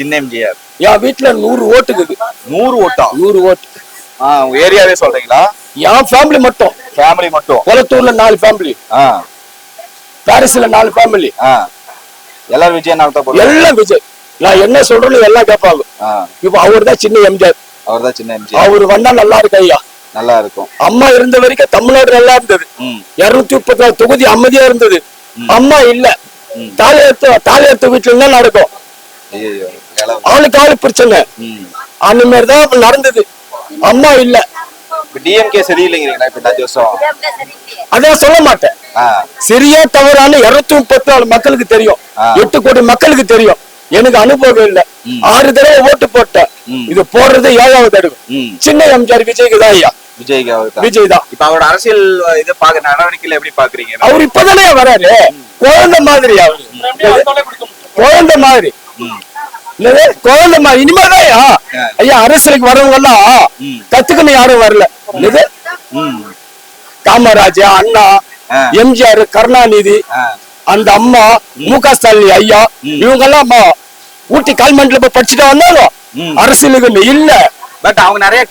சின்ன எம்ஜிஆர். என் வீட்டுல 100 ஓட்டுக்குது. 100 ஓட்டா? 100 ஓட்டு. ஏரியாவே சொல்றீங்களா? என் ஃபேமிலி மட்டும். ஃபேமிலி மட்டும். கொளத்தூர்ல 4 ஃபேமிலி, பாரிஸ்ல 4 ஃபேமிலி. எல்லாரும் விஜய் நாமத்தை போடுறாங்க. எல்லாம் விஜய். நான் என்ன சொல்றேன்னு எல்லாம் கேட்பாங்க. இப்ப அவர் தான் சின்ன எம்ஜிஆர். அவர் தான் சின்ன எம்ஜிஆர். அவரு வந்தா நல்லா இருக்கு ஐயா. நல்லா இருக்கும். அம்மா இருந்த வரைக்கும் தமிழ்நாடு நல்லா இருந்தது. 234 தொகுதி அமைதியா இருந்தது. அம்மா இல்ல, தாலியத்து வீட்டுல என்ன நடக்கும்? ஆளுக்கு ஆளு பிரச்சனை. அந்த மாதிரிதான் நடந்தது. அம்மா இல்ல. டிஎம்கே சரியில்லைங்கிறீங்களா இப்ப 5 வருஷம்? அதான் சொல்ல மாட்டேன். சரியா தவறான 234 மக்களுக்கு தெரியும். 8 கோடி மக்களுக்கு தெரியும். எனக்கு அனுபவம் இல்ல. 6 தடவை ஓட்டு போட்டேன். இது போடுறது 7வது தடவை. சின்ன எம்ஜிஆர் விஜய்க்கு தான் ஐயா. விஜய் தான். இப்ப அவரோட அரசியல் இது நடவடிக்கையில எப்படி பாக்குறீங்க? அவர் இப்பதானே வராரு. குழந்தை மாதிரி அவரு. குழந்தை மாதிரி. குழந்தை மாதிரி. இனிமேதான் ஐயா அரசியலுக்கு வரவங்க எல்லாம் கத்துக்கணும். யாரும் வரல. காமராஜ், அண்ணா, எம்ஜிஆர், கருணாநிதி, அந்த அம்மா, மு.க. ஸ்டாலின் ஐயா, இவங்க எல்லாம் ஊட்டி கால்மண்டில போய் படிச்சுட்டு வந்தாலும் அரசியலுக்கு இல்ல. பட் அவங்க நிறைய